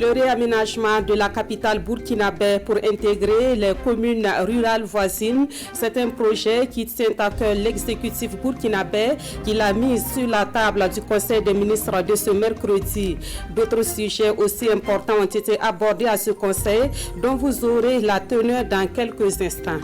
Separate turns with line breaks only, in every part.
Le réaménagement de la capitale burkinabé pour intégrer les communes rurales voisines, c'est un projet qui tient à cœur l'exécutif burkinabé qui l'a mis sur la table du Conseil des ministres de ce mercredi. D'autres sujets aussi importants ont été abordés à ce Conseil, dont vous aurez la teneur dans quelques instants.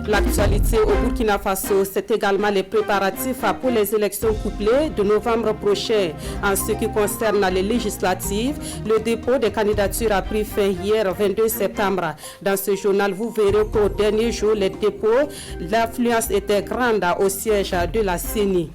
L'actualité au Burkina Faso, c'est également les préparatifs pour les élections couplées de novembre prochain. En ce qui concerne les législatives, le dépôt des candidatures a pris fin hier 22 septembre. Dans ce journal, vous verrez qu'au dernier jour, les dépôts, l'affluence était grande au siège de la CENI.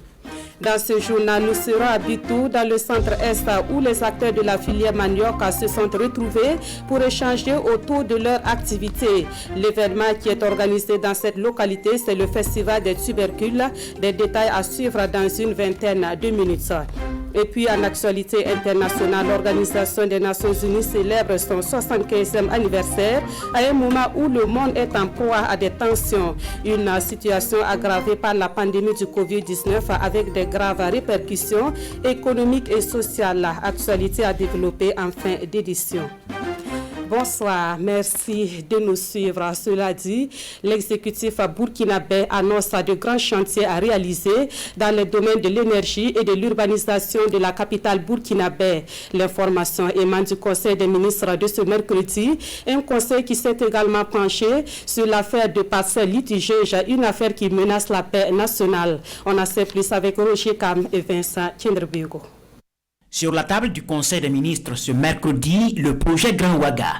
Dans ce journal, nous serons à Bitou, dans le centre-est, où les acteurs de la filière manioc se sont retrouvés pour échanger autour de leur activité. L'événement qui est organisé dans cette localité, c'est le Festival des tubercules. Des détails à suivre dans une vingtaine de minutes. Et puis, en actualité internationale, l'Organisation des Nations Unies célèbre son 75e anniversaire à un moment où le monde est en proie à des tensions. Une situation aggravée par la pandémie du Covid-19 avec des graves répercussions économiques et sociales. Actualité à développer en fin d'édition. Bonsoir, merci de nous suivre. Cela dit, l'exécutif burkinabé annonce de grands chantiers à réaliser dans les domaines de l'énergie et de l'urbanisation de la capitale burkinabé. L'information émane du Conseil des ministres de ce mercredi, un conseil qui s'est également penché sur l'affaire de parcelles litigeuses, une affaire qui menace la paix nationale. On en sait plus avec Roger Kam et Vincent Kendrebego.
Sur la table du Conseil des ministres ce mercredi, le projet Grand Ouaga.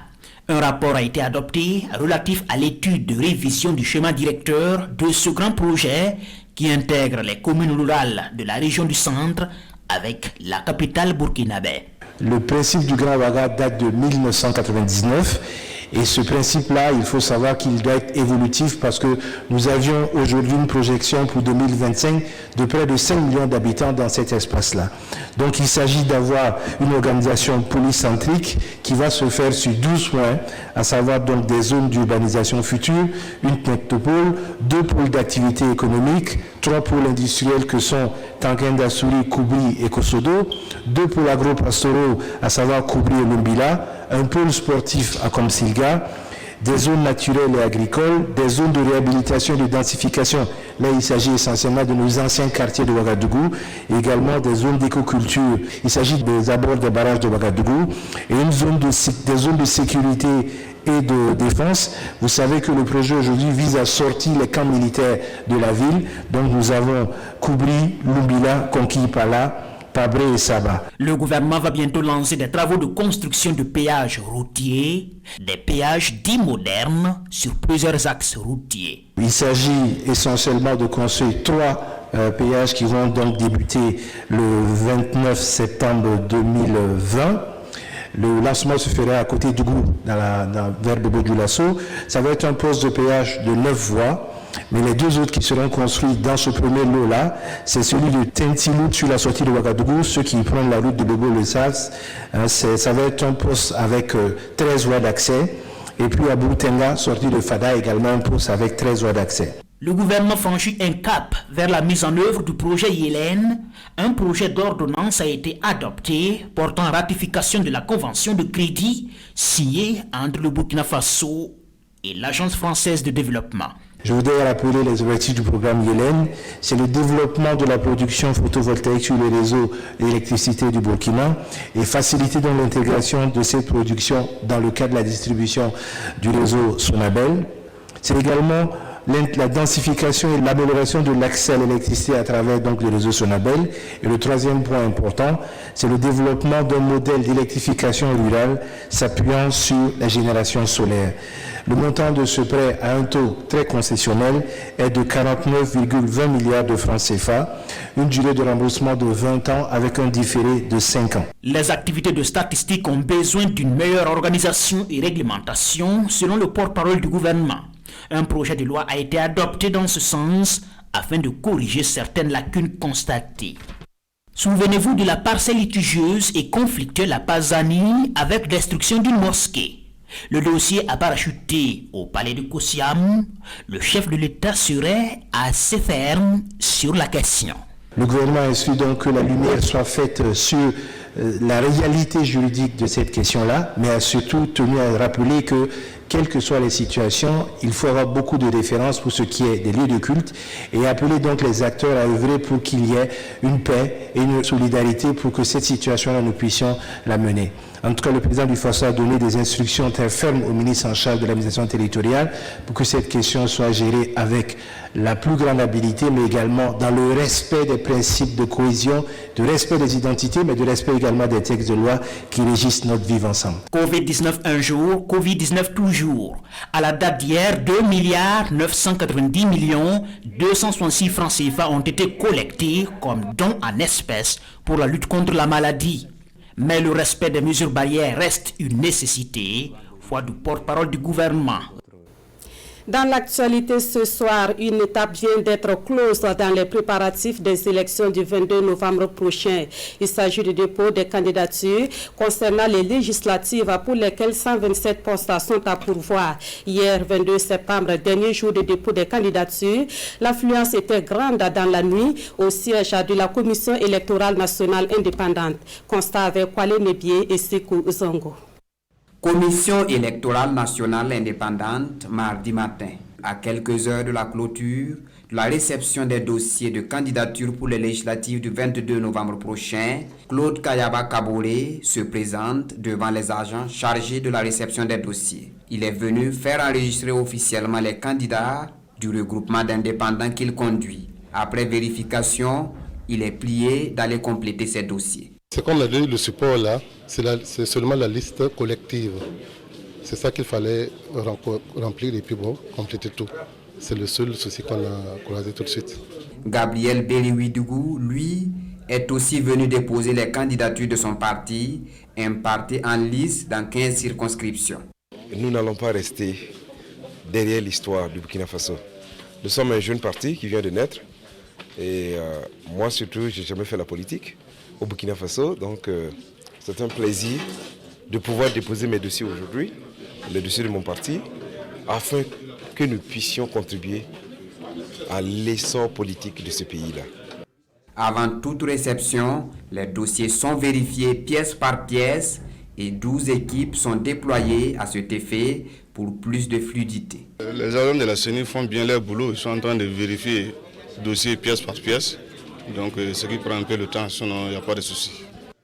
Un rapport a été adopté relatif à l'étude de révision du schéma directeur de ce grand projet qui intègre les communes rurales de la région du centre avec la capitale burkinabé.
Le principe du Grand Ouaga date de 1999. Et ce principe-là, il faut savoir qu'il doit être évolutif parce que nous avions aujourd'hui une projection pour 2025 de près de 5 millions d'habitants dans cet espace-là. Donc il s'agit d'avoir une organisation polycentrique qui va se faire sur 12 points, à savoir donc des zones d'urbanisation future, une métropole, 2 pôles d'activité économique, 3 pôles industriels que sont Tanguenda, Souri, Koubri et Kosodo, 2 pôles agro-pastoraux, à savoir Koubri et Lumbila, un pôle sportif à Komsilga, des zones naturelles et agricoles, des zones de réhabilitation et de densification. Là, il s'agit essentiellement de nos anciens quartiers de Ouagadougou, et également des zones d'écoculture. Il s'agit des abords des barrages de Ouagadougou et des zones de sécurité et de défense. Vous savez que le projet aujourd'hui vise à sortir les camps militaires de la ville. Donc nous avons Koubri, Lumbila, Konki-Pala, Pabré et Saba.
Le gouvernement va bientôt lancer des travaux de construction de péages routiers, des péages dits modernes sur plusieurs axes routiers.
Il s'agit essentiellement de construire 3 péages qui vont donc débuter le 29 septembre 2020. Le lancement se fera à côté du Goût, vers Bobo-Dioulasso. Ça va être un poste de péage de 9 voies. Mais les 2 autres qui seront construits dans ce premier lot-là, c'est celui de Tintilout sur la sortie de Ouagadougou. Ceux qui prennent la route de Bobo le savent. Ça va être un poste avec 13 voies d'accès. Et puis à Boutenga, sortie de Fada, également un poste avec 13 voies d'accès.
Le gouvernement franchit un cap vers la mise en œuvre du projet Yélène. Un projet d'ordonnance a été adopté portant ratification de la convention de crédit signée entre le Burkina Faso et l'Agence française de développement.
Je voudrais rappeler les objectifs du programme Yélène. C'est le développement de la production photovoltaïque sur le réseau d'électricité du Burkina et faciliter donc l'intégration de cette production dans le cadre de la distribution du réseau Sonabel. C'est également la densification et l'amélioration de l'accès à l'électricité à travers donc le réseau Sonabel. Et le 3e point important, c'est le développement d'un modèle d'électrification rurale s'appuyant sur la génération solaire. Le montant de ce prêt à un taux très concessionnel est de 49,20 milliards de francs CFA, une durée de remboursement de 20 ans avec un différé de 5 ans.
Les activités de statistique ont besoin d'une meilleure organisation et réglementation selon le porte-parole du gouvernement. Un projet de loi a été adopté dans ce sens afin de corriger certaines lacunes constatées. Souvenez-vous de la parcelle litigieuse et conflictuelle à Pazani avec destruction d'une mosquée. Le dossier a parachuté au palais de Kosiam. Le chef de l'État serait assez ferme sur la question.
Le gouvernement espère donc que la lumière soit faite sur la réalité juridique de cette question-là, mais a surtout tenu à rappeler que, quelles que soient les situations, il faut avoir beaucoup de références pour ce qui est des lieux de culte et appeler donc les acteurs à œuvrer pour qu'il y ait une paix et une solidarité pour que cette situation-là, nous puissions la mener. En tout cas, le président du FASO a donné des instructions très fermes au ministre en charge de l'administration territoriale pour que cette question soit gérée avec la plus grande habileté, mais également dans le respect des principes de cohésion, de respect des identités, mais de respect également des textes de loi qui régissent notre vivre ensemble.
Covid-19 un jour, Covid-19 toujours. À la date d'hier, 2 266 francs CFA ont été collectés comme dons en espèces pour la lutte contre la maladie. Mais le respect des mesures barrières reste une nécessité, foi du porte-parole du gouvernement.
Dans l'actualité ce soir, une étape vient d'être close dans les préparatifs des élections du 22 novembre prochain. Il s'agit du dépôt des candidatures concernant les législatives pour lesquelles 127 postes sont à pourvoir. Hier, 22 septembre, dernier jour de dépôt des candidatures, l'affluence était grande dans la nuit au siège de la Commission électorale nationale indépendante. Constat avec Kwale Nebié et Sekou Zongo.
Commission électorale nationale indépendante, mardi matin, à quelques heures de la clôture, de la réception des dossiers de candidature pour les législatives du 22 novembre prochain, Claude Kayaba Kaboré se présente devant les agents chargés de la réception des dossiers. Il est venu faire enregistrer officiellement les candidats du regroupement d'indépendants qu'il conduit. Après vérification, il est plié d'aller compléter ses dossiers.
C'est comme le support là, c'est seulement la liste collective. C'est ça qu'il fallait remplir et puis bon, compléter tout. C'est le seul souci qu'on a dit tout de suite.
Gabriel Beriwidougou, lui, est aussi venu déposer les candidatures de son parti, un parti en lice dans 15 circonscriptions.
Nous n'allons pas rester derrière l'histoire du Burkina Faso. Nous sommes un jeune parti qui vient de naître et moi surtout, je n'ai jamais fait la politique au Burkina Faso, donc c'est un plaisir de pouvoir déposer mes dossiers aujourd'hui, les dossiers de mon parti, afin que nous puissions contribuer à l'essor politique de ce pays-là.
Avant toute réception, les dossiers sont vérifiés pièce par pièce et 12 équipes sont déployées à cet effet pour plus de fluidité.
Les agents de la CENI font bien leur boulot, ils sont en train de vérifier dossier pièce par pièce. Donc ce qui prend un peu le temps, sinon il n'y a pas de souci.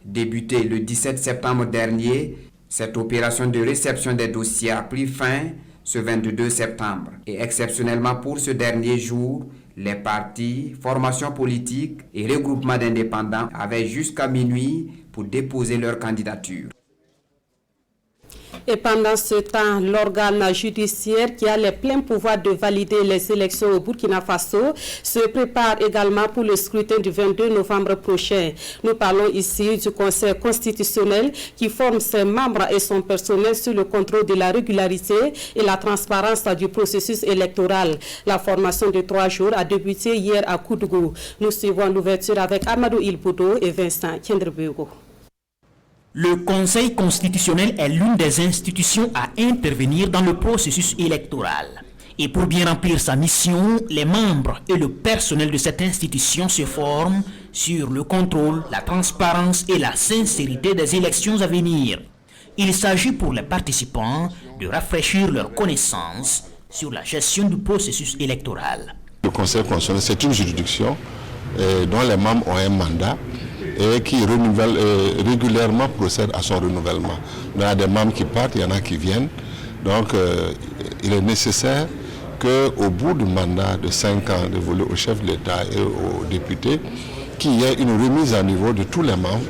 Débutée le 17 septembre dernier, cette opération de réception des dossiers a pris fin ce 22 septembre. Et exceptionnellement pour ce dernier jour, les partis, formations politiques et regroupements d'indépendants avaient jusqu'à minuit pour déposer leur candidature.
Et pendant ce temps, l'organe judiciaire qui a les pleins pouvoirs de valider les élections au Burkina Faso se prépare également pour le scrutin du 22 novembre prochain. Nous parlons ici du Conseil constitutionnel qui forme ses membres et son personnel sur le contrôle de la régularité et la transparence du processus électoral. La formation de 3 jours a débuté hier à Koudougou. Nous suivons l'ouverture avec Amadou Ilboudo et Vincent Kendrebego.
Le Conseil constitutionnel est l'une des institutions à intervenir dans le processus électoral. Et pour bien remplir sa mission, les membres et le personnel de cette institution se forment sur le contrôle, la transparence et la sincérité des élections à venir. Il s'agit pour les participants de rafraîchir leurs connaissances sur la gestion du processus électoral.
Le Conseil constitutionnel, c'est une juridiction dont les membres ont un mandat et qui régulièrement procède à son renouvellement. Il y a des membres qui partent, il y en a qui viennent. Donc il est nécessaire qu'au bout du mandat de 5 ans dévolu au chef de l'État et aux députés, qu'il y ait une remise à niveau de tous les membres,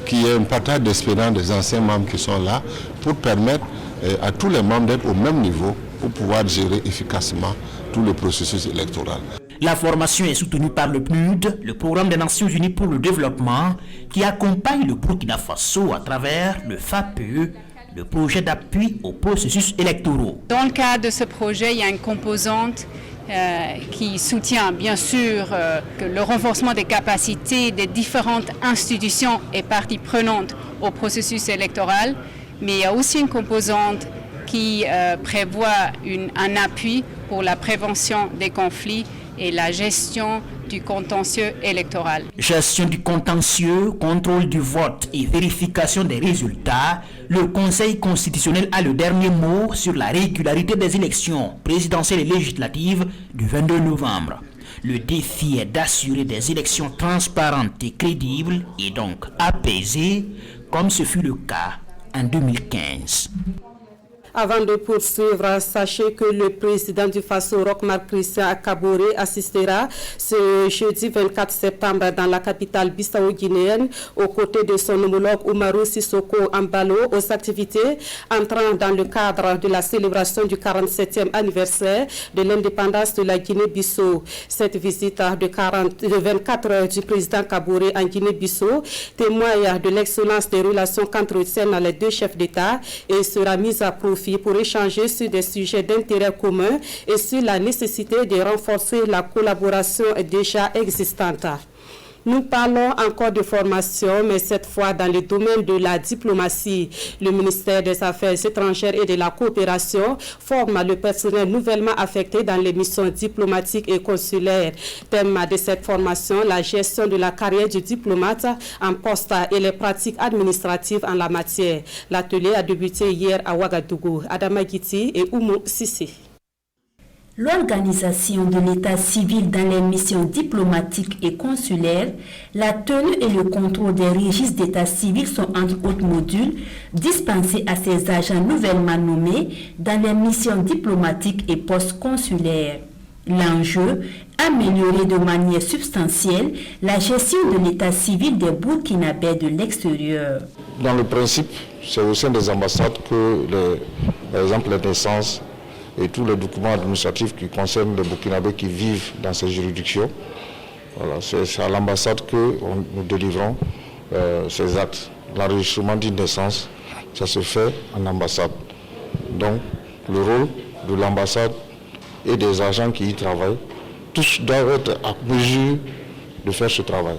qu'il y ait un partage d'expérience des anciens membres qui sont là pour permettre à tous les membres d'être au même niveau pour pouvoir gérer efficacement tout le processus électoral.
La formation est soutenue par le PNUD, le Programme des Nations Unies pour le développement, qui accompagne le Burkina Faso à travers le FAPE, le projet d'appui au processus électoraux.
Dans le cadre de ce projet, il y a une composante qui soutient bien sûr le renforcement des capacités des différentes institutions et parties prenantes au processus électoral, mais il y a aussi une composante qui prévoit un appui pour la prévention des conflits et la gestion du contentieux électoral.
Gestion du contentieux, contrôle du vote et vérification des résultats, le Conseil constitutionnel a le dernier mot sur la régularité des élections présidentielles et législatives du 22 novembre. Le défi est d'assurer des élections transparentes et crédibles et donc apaisées, comme ce fut le cas en 2015.
Avant de poursuivre, sachez que le président du Faso, Roch-Marc Christian Kaboré, assistera ce jeudi 24 septembre dans la capitale bissau-guinéenne aux côtés de son homologue Umaru Sissoko Embalo aux activités entrant dans le cadre de la célébration du 47e anniversaire de l'indépendance de la Guinée-Bissau. Cette visite de 24 heures du président Kaboré en Guinée-Bissau témoigne de l'excellence des relations qu'entretiennent les deux chefs d'État et sera mise à profit pour échanger sur des sujets d'intérêt commun et sur la nécessité de renforcer la collaboration déjà existante. Nous parlons encore de formation, mais cette fois dans le domaine de la diplomatie. Le ministère des Affaires étrangères et de la coopération forme le personnel nouvellement affecté dans les missions diplomatiques et consulaires. Thème de cette formation, la gestion de la carrière du diplomate en poste et les pratiques administratives en la matière. L'atelier a débuté hier à Ouagadougou. Adama Giti et Oumou Sissé.
L'organisation de l'état civil dans les missions diplomatiques et consulaires, la tenue et le contrôle des registres d'état civil sont entre autres modules dispensés à ces agents nouvellement nommés dans les missions diplomatiques et postes consulaires. L'enjeu, améliorer de manière substantielle la gestion de l'état civil des Burkinabés de l'extérieur.
Dans le principe, c'est au sein des ambassades que, par exemple, les naissances et tous les documents administratifs qui concernent les Burkinabés qui vivent dans ces juridictions. Voilà, c'est à l'ambassade que nous délivrons ces actes. L'enregistrement d'une naissance, ça se fait en ambassade. Donc, le rôle de l'ambassade et des agents qui y travaillent, tous doivent être à mesure de faire ce travail.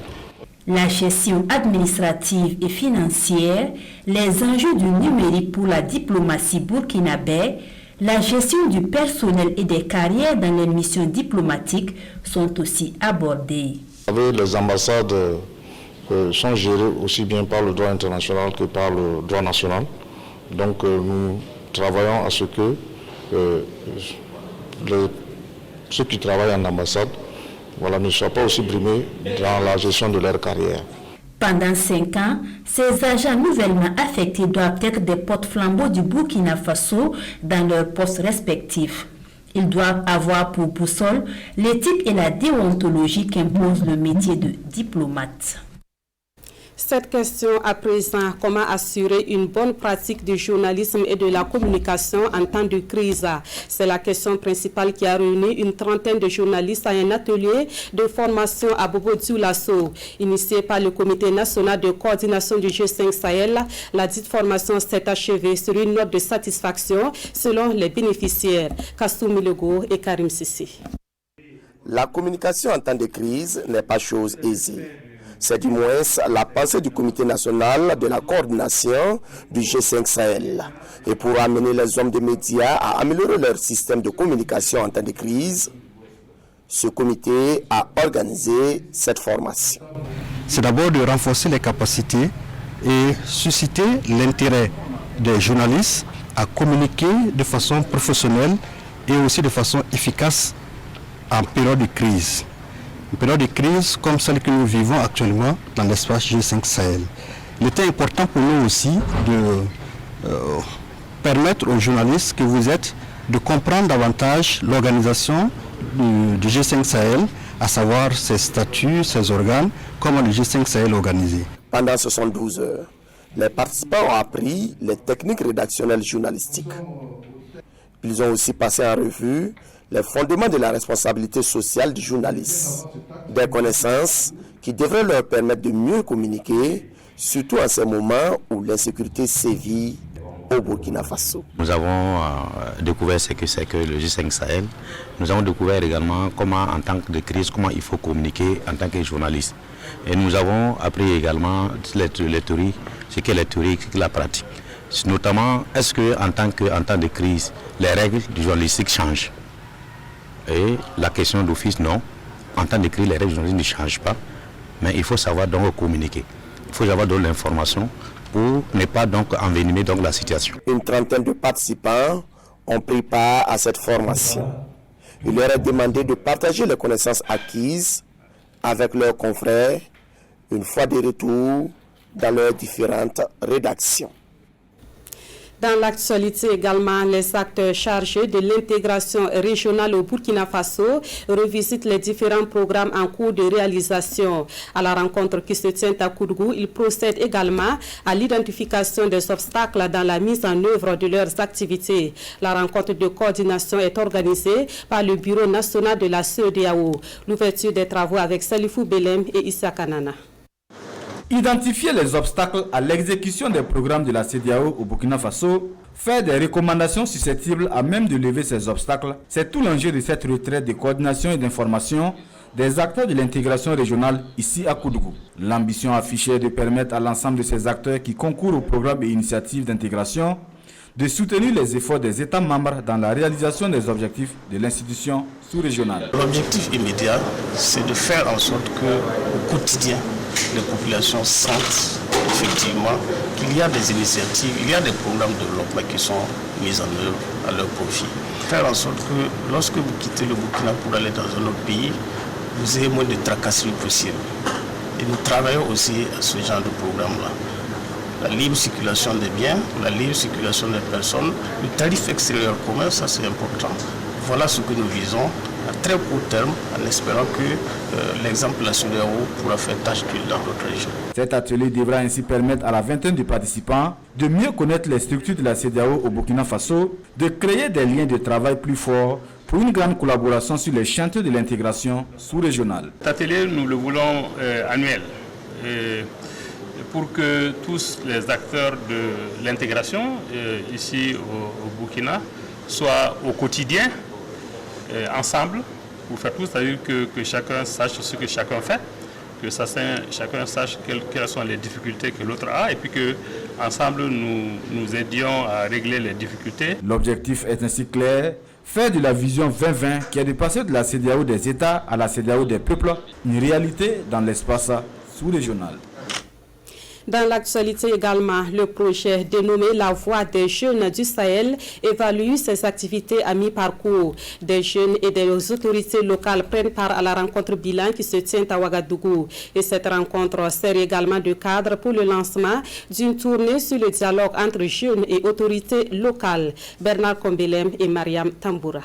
La gestion administrative et financière, les enjeux du numérique pour la diplomatie burkinabé, la gestion du personnel et des carrières dans les missions diplomatiques sont aussi abordées.
Les ambassades sont gérées aussi bien par le droit international que par le droit national. Donc nous travaillons à ce que ceux qui travaillent en ambassade ne soient pas aussi brimés dans la gestion de leur carrière.
Pendant 5 ans, ces agents nouvellement affectés doivent être des porte-flambeaux du Burkina Faso dans leurs postes respectifs. Ils doivent avoir pour boussole l'éthique et la déontologie qu'impose le métier de diplomate.
Cette question à présent, comment assurer une bonne pratique du journalisme et de la communication en temps de crise? C'est la question principale qui a réuni une trentaine de journalistes à un atelier de formation à Bobo-Dioulasso. Initié par le Comité national de coordination du G5 Sahel, la dite formation s'est achevée sur une note de satisfaction selon les bénéficiaires. Kastou Milego et Karim Sissi.
La communication en temps de crise n'est pas chose aisée. C'est du moins la pensée du Comité national de la coordination du G5 Sahel. Et pour amener les hommes de médias à améliorer leur système de communication en temps de crise, ce comité a organisé cette formation.
C'est d'abord de renforcer les capacités et susciter l'intérêt des journalistes à communiquer de façon professionnelle et aussi de façon efficace en période de crise. Une période de crise comme celle que nous vivons actuellement dans l'espace G5 Sahel. Il était important pour nous aussi de permettre aux journalistes que vous êtes de comprendre davantage l'organisation du G5 Sahel, à savoir ses statuts, ses organes, comment le G5 Sahel est organisé.
Pendant 72 heures, les participants ont appris les techniques rédactionnelles journalistiques. Ils ont aussi passé en revue les fondements de la responsabilité sociale du journaliste. Des connaissances qui devraient leur permettre de mieux communiquer, surtout en ces moments où l'insécurité sévit au Burkina Faso.
Nous avons découvert ce que c'est que le G5 Sahel. Nous avons découvert également comment, en tant que crise, comment il faut communiquer en tant que journaliste. Et nous avons appris également les théories, ce qu'est la théorie, ce qu'est la pratique. Notamment, est-ce qu'en temps de crise, les règles du journalistique changent? Et la question d'office, non. En temps d'écrire, les règles ne changent pas. Mais il faut savoir donc communiquer. Il faut avoir de l'information pour ne pas donc envenimer donc la situation.
Une trentaine de participants ont pris part à cette formation. Il leur est demandé de partager les connaissances acquises avec leurs confrères une fois de retour dans leurs différentes rédactions.
Dans l'actualité également, les acteurs chargés de l'intégration régionale au Burkina Faso revisitent les différents programmes en cours de réalisation. À la rencontre qui se tient à Koudougou, ils procèdent également à l'identification des obstacles dans la mise en œuvre de leurs activités. La rencontre de coordination est organisée par le Bureau national de la CEDEAO. L'ouverture des travaux avec Salifou Belem et Issa Kanana.
Identifier les obstacles à l'exécution des programmes de la CEDEAO au Burkina Faso, faire des recommandations susceptibles à même de lever ces obstacles, c'est tout l'enjeu de cette retraite de coordination et d'information des acteurs de l'intégration régionale ici à Koudougou. L'ambition affichée est de permettre à l'ensemble de ces acteurs qui concourent au programme et initiatives d'intégration de soutenir les efforts des États membres dans la réalisation des objectifs de l'institution sous-régionale.
L'objectif immédiat, c'est de faire en sorte qu'au quotidien, les populations sentent effectivement qu'il y a des initiatives, il y a des programmes de développement qui sont mis en œuvre à leur profit. Faire en sorte que lorsque vous quittez le Burkina pour aller dans un autre pays, vous ayez moins de tracasseries possibles. Et nous travaillons aussi à ce genre de programme-là. La libre circulation des biens, la libre circulation des personnes, le tarif extérieur commun, ça c'est important. Voilà ce que nous visons à très court terme, en espérant que l'exemple de la CEDEAO pourra faire tâche d'huile dans d'autres régions.
Cet atelier devra ainsi permettre à la vingtaine de participants de mieux connaître les structures de la CEDEAO au Burkina Faso, de créer des liens de travail plus forts pour une grande collaboration sur les chantiers de l'intégration sous-régionale.
Cet atelier, nous le voulons annuel. Pour que tous les acteurs de l'intégration ici au Burkina soient au quotidien ensemble pour faire tout, c'est-à-dire que chacun sache ce que chacun fait, que chacun sache quelles sont les difficultés que l'autre a et puis que ensemble nous aidions à régler les difficultés.
L'objectif est ainsi clair, faire de la vision 2020 qui est de passer de la CEDEAO des États à la CEDEAO des peuples une réalité dans l'espace sous-régional.
Dans l'actualité également, le projet dénommé La Voix des jeunes du Sahel évalue ses activités à mi-parcours. Des jeunes et des autorités locales prennent part à la rencontre bilan qui se tient à Ouagadougou. Et cette rencontre sert également de cadre pour le lancement d'une tournée sur le dialogue entre jeunes et autorités locales. Bernard Kombelem et Mariam Tamboura.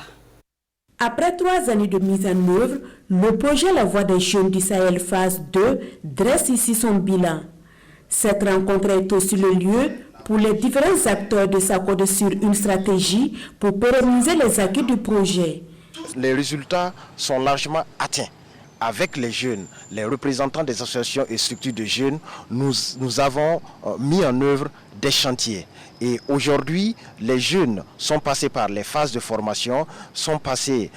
Après 3 années de mise en œuvre, le projet La Voix des jeunes du Sahel phase 2 dresse ici son bilan. Cette rencontre est aussi le lieu pour les différents acteurs de s'accorder sur une stratégie pour pérenniser les acquis du projet.
Les résultats sont largement atteints. Avec les jeunes, les représentants des associations et structures de jeunes, nous avons mis en œuvre des chantiers. Et aujourd'hui, les jeunes sont passés par les phases de formation, sont passés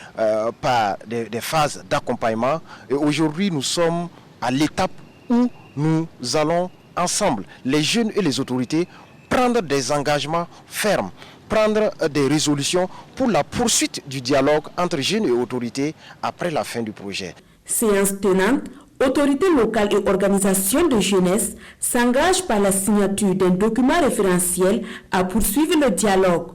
par des phases d'accompagnement. Et aujourd'hui, nous sommes à l'étape où nous allons ensemble, les jeunes et les autorités, prendre des engagements fermes, prendre des résolutions pour la poursuite du dialogue entre jeunes et autorités après la fin du projet.
Séance tenante, autorités locales et organisations de jeunesse s'engagent par la signature d'un document référentiel à poursuivre le dialogue.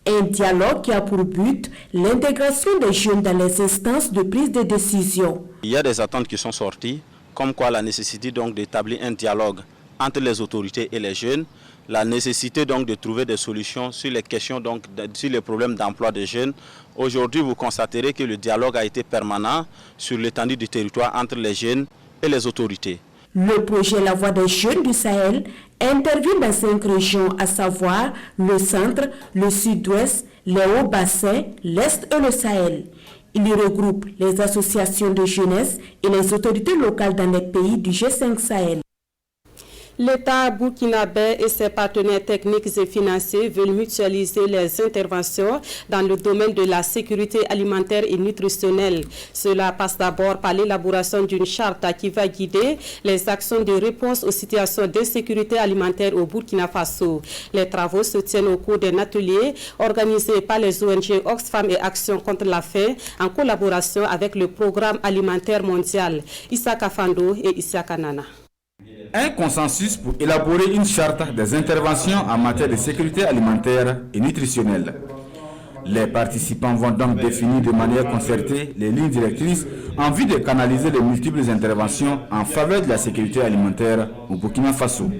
Un dialogue qui a pour but l'intégration des jeunes dans les instances de prise de décision.
Il y a des attentes qui sont sorties, comme quoi la nécessité donc d'établir un dialogue entre les autorités et les jeunes, la nécessité donc de trouver des solutions sur les questions donc sur les problèmes d'emploi des jeunes. Aujourd'hui, vous constaterez que le dialogue a été permanent sur l'étendue du territoire entre les jeunes et les autorités.
Le projet La Voix des jeunes du Sahel intervient dans 5 régions, à savoir le centre, le sud-ouest, les hauts bassins, l'est et le Sahel. Il y regroupe les associations de jeunesse et les autorités locales dans les pays du G5 Sahel.
L'État burkinabé et ses partenaires techniques et financiers veulent mutualiser les interventions dans le domaine de la sécurité alimentaire et nutritionnelle. Cela passe d'abord par l'élaboration d'une charte qui va guider les actions de réponse aux situations d'insécurité alimentaire au Burkina Faso. Les travaux se tiennent au cours d'un atelier organisé par les ONG Oxfam et Action contre la faim en collaboration avec le Programme alimentaire mondial. Issa Kafando et Issa Kanana.
Un consensus pour élaborer une charte des interventions en matière de sécurité alimentaire et nutritionnelle. Les participants vont donc définir de manière concertée les lignes directrices en vue de canaliser les multiples interventions en faveur de la sécurité alimentaire au Burkina Faso.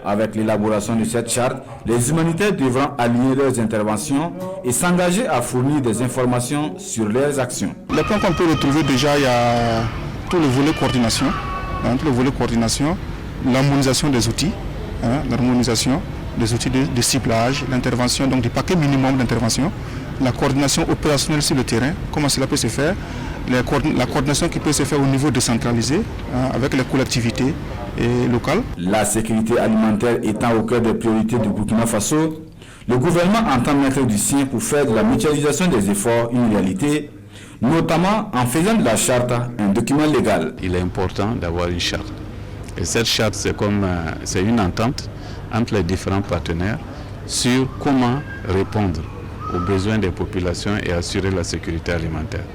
Avec l'élaboration de cette charte, les humanitaires devront aligner leurs interventions et s'engager à fournir des informations sur leurs actions.
Les points qu'on peut retrouver déjà, il y a tout le volet coordination. L'harmonisation des outils, l'harmonisation des outils de ciblage, l'intervention, donc du paquet minimum d'intervention, la coordination opérationnelle sur le terrain, comment cela peut se faire, la coordination qui peut se faire au niveau décentralisé avec les collectivités locales.
La sécurité alimentaire étant au cœur des priorités du Burkina Faso, le gouvernement entend mettre du sien pour faire de la mutualisation des efforts une réalité, notamment en faisant de la charte un document légal.
Il est important d'avoir une charte. Et cette charte, c'est une entente entre les différents partenaires sur comment répondre aux besoins des populations et assurer la sécurité alimentaire.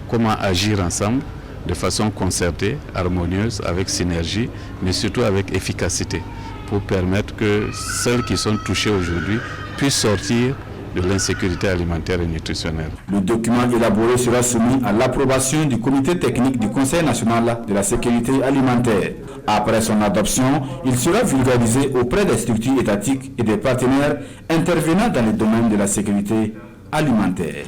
Comment agir ensemble de façon concertée, harmonieuse, avec synergie, mais surtout avec efficacité, pour permettre que celles qui sont touchées aujourd'hui puissent sortir de l'insécurité alimentaire et nutritionnelle.
Le document élaboré sera soumis à l'approbation du comité technique du Conseil national de la sécurité alimentaire. Après son adoption, il sera vulgarisé auprès des structures étatiques et des partenaires intervenant dans le domaine de la sécurité alimentaire.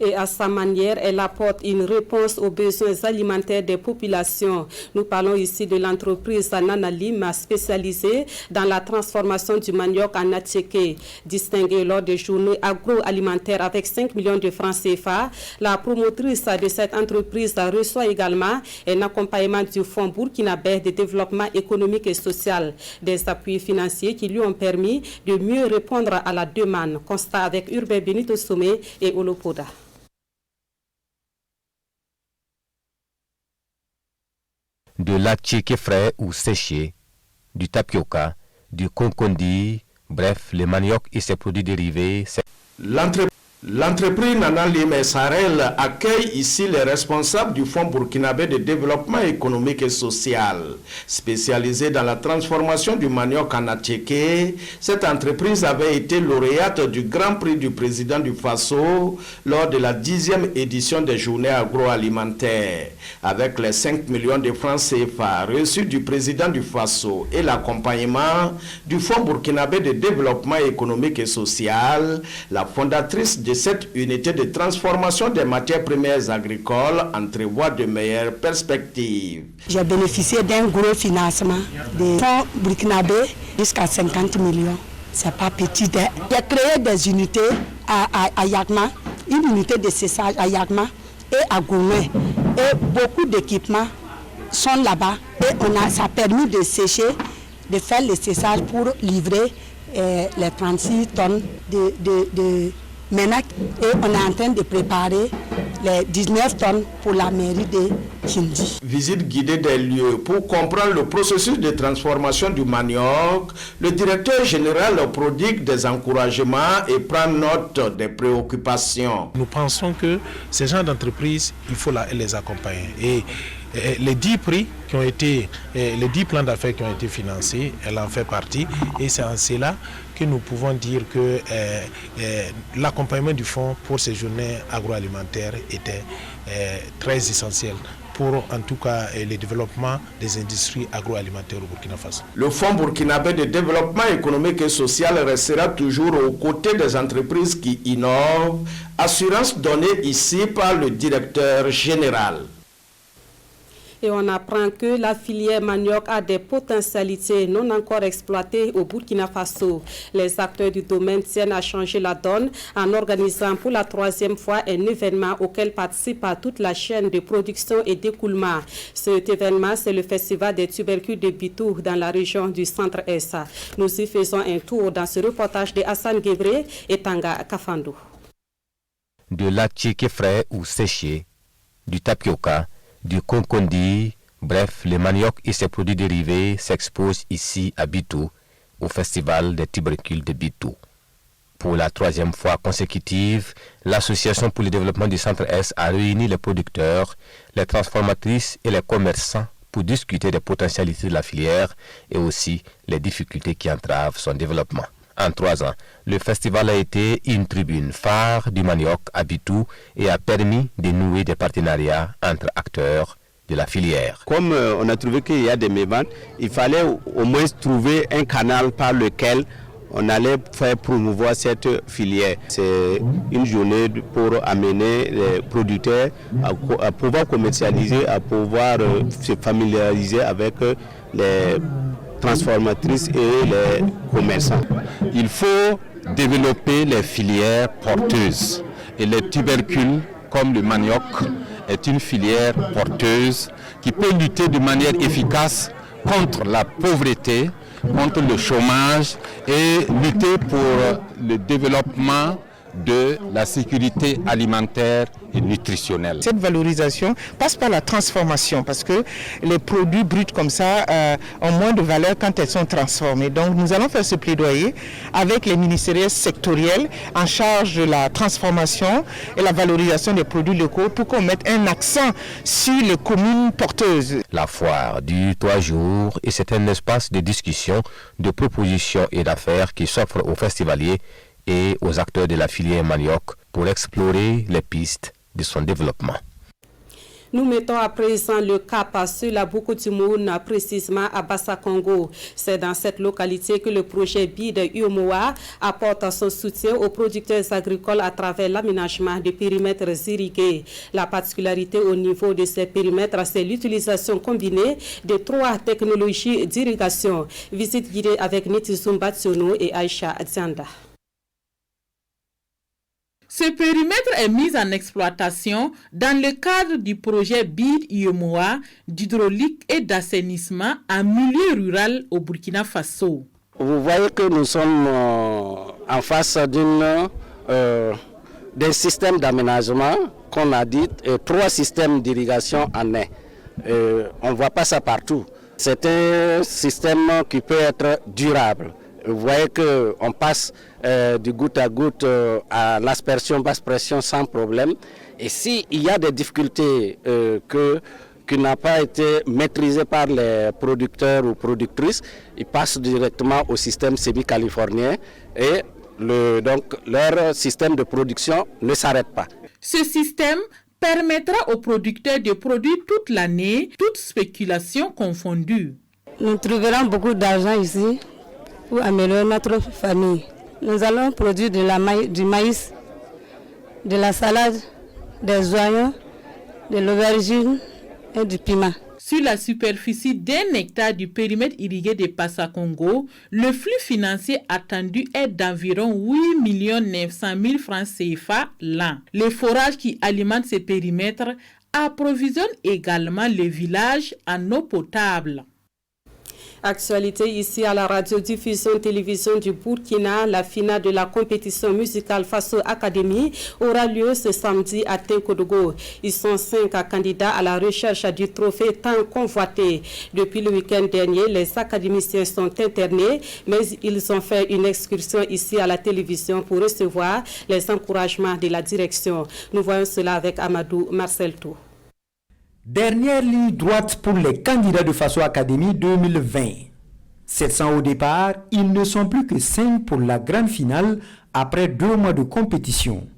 Et à sa manière, elle apporte une réponse aux besoins alimentaires des populations. Nous parlons ici de l'entreprise Nanalim spécialisée dans la transformation du manioc en attiéké. Distinguée lors des journées agroalimentaires avec 5 millions de francs CFA, la promotrice de cette entreprise reçoit également un accompagnement du Fonds burkinabé de développement économique et social. Des appuis financiers qui lui ont permis de mieux répondre à la demande. Constat avec Urbain Benito Somé et Olopoda.
De l'attiéké frais ou séché, du tapioca, du konkondi, bref, le manioc et ses produits dérivés.
L'entreprise Nanalim SARL accueille ici les responsables du Fonds burkinabé de développement économique et social. Spécialisée dans la transformation du manioc en attiéké, cette entreprise avait été lauréate du Grand Prix du président du Faso lors de la 10e édition des journées agroalimentaires. Avec les 5 millions de francs CFA reçus du président du Faso et l'accompagnement du Fonds burkinabé de développement économique et social, la fondatrice de cette unité de transformation des matières premières agricoles entrevoit de meilleures perspectives.
J'ai bénéficié d'un gros financement des fonds burkinabé jusqu'à 50 millions. C'est pas petit. J'ai créé des unités à Yagma, une unité de séchage à Yagma et à Goumé. Et beaucoup d'équipements sont là-bas. Et ça a permis de sécher, de faire le séchage pour livrer les 36 tonnes de Ménac, et on est en train de préparer les 19 tonnes pour la mairie de Kindi.
Visite guidée des lieux pour comprendre le processus de transformation du manioc. Le directeur général prodigue des encouragements et prend note des préoccupations.
Nous pensons que ces gens d'entreprise, il faut les accompagner. Et les 10 prix qui ont été, les 10 plans d'affaires qui ont été financés, elle en fait partie. Et c'est en cela que nous pouvons dire que l'accompagnement du fonds pour ces journées agroalimentaires était très essentiel pour en tout cas le développement des industries agroalimentaires au Burkina Faso.
Le Fonds burkinabé de développement économique et social restera toujours aux côtés des entreprises qui innovent, assurance donnée ici par le directeur général.
Et on apprend que la filière manioc a des potentialités non encore exploitées au Burkina Faso. Les acteurs du domaine tiennent à changer la donne en organisant pour la 3e fois un événement auquel participe toute la chaîne de production et d'écoulement. Cet événement, c'est le festival des tubercules de Bitou dans la région du Centre-Est. Nous y faisons un tour dans ce reportage de Hassan Gebré et Tanga Kafandou.
De l'attiqué frais ou séché, du tapioca, du konkondi, bref, le manioc et ses produits dérivés s'exposent ici à Bitou, au festival des tubercules de Bitou. Pour la 3e fois consécutive, l'Association pour le développement du Centre-Est a réuni les producteurs, les transformatrices et les commerçants pour discuter des potentialités de la filière et aussi les difficultés qui entravent son développement. En 3 ans, le festival a été une tribune phare du manioc à Bitou et a permis de nouer des partenariats entre acteurs de la filière.
Comme on a trouvé qu'il y a des méventes, il fallait au moins trouver un canal par lequel on allait faire promouvoir cette filière. C'est une journée pour amener les producteurs à pouvoir commercialiser, à pouvoir se familiariser avec les transformatrices et les commerçants.
Il faut développer les filières porteuses et les tubercules comme le manioc est une filière porteuse qui peut lutter de manière efficace contre la pauvreté, contre le chômage et lutter pour le développement de la sécurité alimentaire et nutritionnelle.
Cette valorisation passe par la transformation parce que les produits bruts comme ça ont moins de valeur quand elles sont transformées. Donc nous allons faire ce plaidoyer avec les ministériels sectoriels en charge de la transformation et la valorisation des produits locaux pour qu'on mette un accent sur les communes porteuses.
La foire dure 3 jours et c'est un espace de discussion, de propositions et d'affaires qui s'offre aux festivaliers et aux acteurs de la filière manioc pour explorer les pistes de son développement.
Nous mettons à présent le cap sur la Boukoutimoun, précisément à Bassa-Congo. C'est dans cette localité que le projet BID UMOA apporte son soutien aux producteurs agricoles à travers l'aménagement de périmètres irrigués. La particularité au niveau de ces périmètres, c'est l'utilisation combinée de 3 technologies d'irrigation. Visite guidée avec Netizoum Batsiono et Aïcha Atianda.
Ce périmètre est mis en exploitation dans le cadre du projet BID UMOA d'hydraulique et d'assainissement en milieu rural au Burkina Faso.
Vous voyez que nous sommes en face d'un système d'aménagement qu'on a dit 3 systèmes d'irrigation en un. On ne voit pas ça partout. C'est un système qui peut être durable. Vous voyez qu'on passe du goutte à goutte à l'aspersion, basse pression sans problème. Et s'il y a des difficultés qui n'ont pas été maîtrisées par les producteurs ou productrices, ils passent directement au système semi-californien et donc leur système de production ne s'arrête pas.
Ce système permettra aux producteurs de produire toute l'année, toute spéculation confondue.
Nous trouverons beaucoup d'argent ici pour améliorer notre famille. Nous allons produire du maïs, de la salade, des oignons, de l'aubergine et du piment.
Sur la superficie d'1 hectare du périmètre irrigué de Bassa-Congo, le flux financier attendu est d'environ 8 900 000 francs CFA l'an. Les forages qui alimentent ces périmètres approvisionnent également les villages en eau potable.
Actualité ici à la radiodiffusion télévision du Burkina, la finale de la compétition musicale Faso Academy aura lieu ce samedi à Tinkodogo. Ils sont 5 candidats à la recherche du trophée tant convoité. Depuis le week-end dernier, les académiciens sont internés, mais ils ont fait une excursion ici à la télévision pour recevoir les encouragements de la direction. Nous voyons cela avec Amadou Marcel Tou.
Dernière ligne droite pour les candidats de Faso Academy 2020. 700 au départ, ils ne sont plus que 5 pour la grande finale après 2 mois de compétition.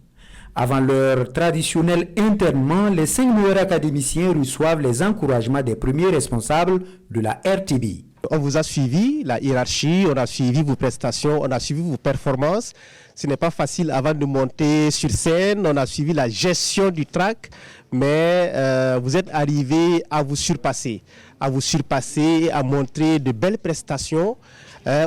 Avant leur traditionnel internement, les 5 meilleurs académiciens reçoivent les encouragements des premiers responsables de la RTB.
On vous a suivi, la hiérarchie, on a suivi vos prestations, on a suivi vos performances. Ce n'est pas facile avant de monter sur scène, on a suivi la gestion du track, mais vous êtes arrivé à vous surpasser, à montrer de belles prestations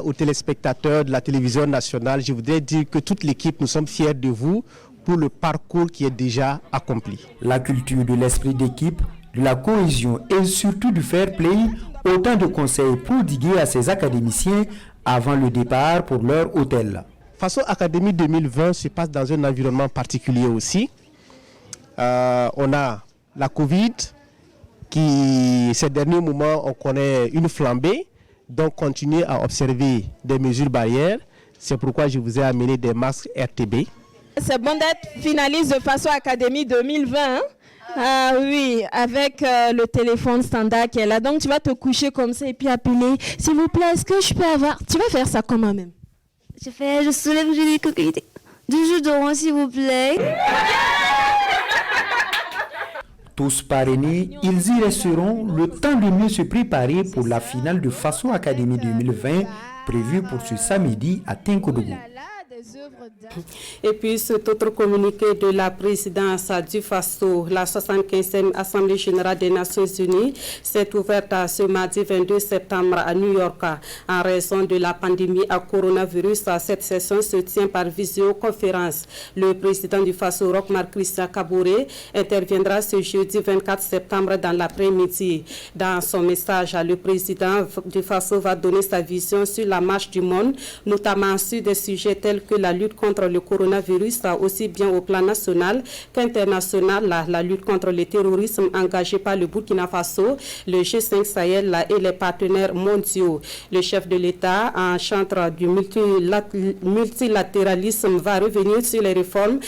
aux téléspectateurs de la télévision nationale. Je voudrais dire que toute l'équipe, nous sommes fiers de vous pour le parcours qui est déjà accompli.
La culture de l'esprit d'équipe, de la cohésion et surtout du fair play, autant de conseils prodigués à ces académiciens avant le départ pour leur hôtel.
Faso Académie 2020 se passe dans un environnement particulier aussi. On a la Covid qui, ces derniers moments, on connaît une flambée. Donc, continuez à observer des mesures barrières. C'est pourquoi je vous ai amené des masques RTB.
C'est bon d'être finaliste de Faso Académie 2020. Hein? Ah oui, avec le téléphone standard qui est là. Donc tu vas te coucher comme ça et puis appeler. S'il vous plaît, est-ce que je peux avoir... Tu vas faire ça comment même?
Je soulève, j'ai des coquilletés. 2 jus d'orange, s'il vous plaît.
Tous parrainés, ils y resteront le temps de mieux se préparer pour la finale de Faso Académie 2020 prévue pour ce samedi à Tinkodougou.
Et puis cet autre communiqué de la présidence du Faso, la 75e Assemblée générale des Nations Unies s'est ouverte ce mardi 22 septembre à New York. En raison de la pandémie à coronavirus, cette session se tient par visioconférence. Le président du Faso, Roch-Marc Christian Kaboré, interviendra ce jeudi 24 septembre dans l'après-midi. Dans son message, le président du Faso va donner sa vision sur la marche du monde, notamment sur des sujets tels que la lutte contre le coronavirus, aussi bien au plan national qu'international, la lutte contre le terrorisme engagée par le Burkina Faso, le G5 Sahel et les partenaires mondiaux. Le chef de l'État, en chantre du multilatéralisme, va revenir sur les réformes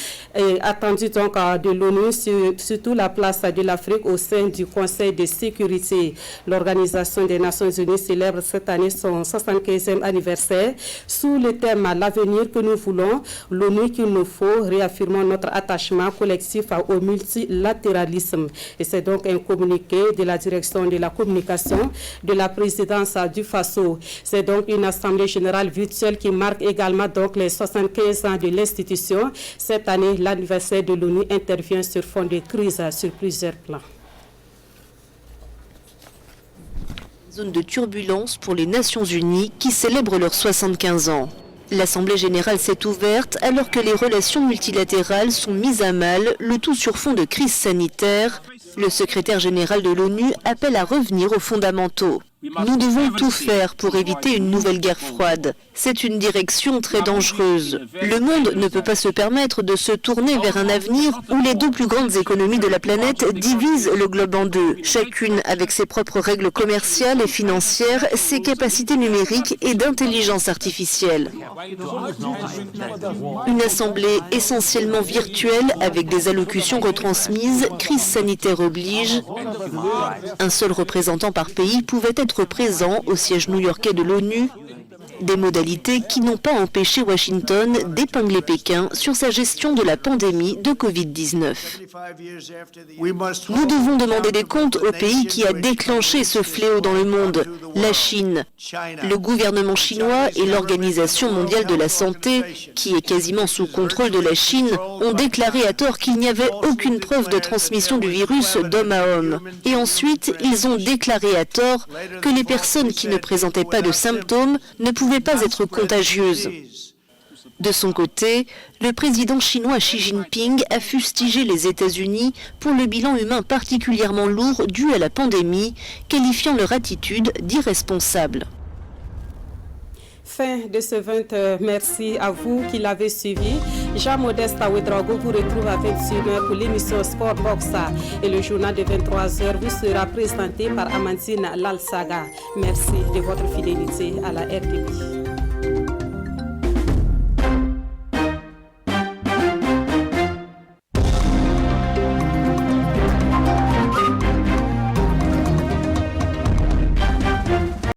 attendues donc de l'ONU, surtout la place de l'Afrique au sein du Conseil de sécurité. L'Organisation des Nations Unies célèbre cette année son 75e anniversaire sous le thème « L'avenir que nous voulons, l'ONU qu'il nous faut, réaffirmons notre attachement collectif au multilatéralisme ». Et c'est donc un communiqué de la direction de la communication de la présidence du Faso. C'est donc une assemblée générale virtuelle qui marque également donc les 75 ans de l'institution. Cette année, l'anniversaire de l'ONU intervient sur fond de crise sur plusieurs plans.
Zone de turbulence pour les Nations Unies qui célèbrent leurs 75 ans. L'Assemblée générale s'est ouverte alors que les relations multilatérales sont mises à mal, le tout sur fond de crise sanitaire. Le secrétaire général de l'ONU appelle à revenir aux fondamentaux. Nous devons tout faire pour éviter une nouvelle guerre froide. C'est une direction très dangereuse. Le monde ne peut pas se permettre de se tourner vers un avenir où les 2 plus grandes économies de la planète divisent le globe en 2, chacune avec ses propres règles commerciales et financières, ses capacités numériques et d'intelligence artificielle. Une assemblée essentiellement virtuelle avec des allocutions retransmises, crise sanitaire oblige. Un seul représentant par pays pouvait être présent au siège new-yorkais de l'ONU. Des modalités qui n'ont pas empêché Washington d'épingler Pékin sur sa gestion de la pandémie de Covid-19. Nous devons demander des comptes au pays qui a déclenché ce fléau dans le monde, la Chine. Le gouvernement chinois et l'Organisation mondiale de la santé, qui est quasiment sous contrôle de la Chine, ont déclaré à tort qu'il n'y avait aucune preuve de transmission du virus d'homme à homme. Et ensuite, ils ont déclaré à tort que les personnes qui ne présentaient pas de symptômes ne pouvaient pas être contagieuses. De son côté, le président chinois Xi Jinping a fustigé les États-Unis pour le bilan humain particulièrement lourd dû à la pandémie, qualifiant leur attitude d'irresponsable.
Fin de ce 20h. Merci à vous qui l'avez suivi. Jean-Modeste Ouedraogo vous retrouve à 21h pour l'émission Sport Boxa. Et le journal de 23h vous sera présenté par Amandine Lalsaga. Merci de votre fidélité à la RTP.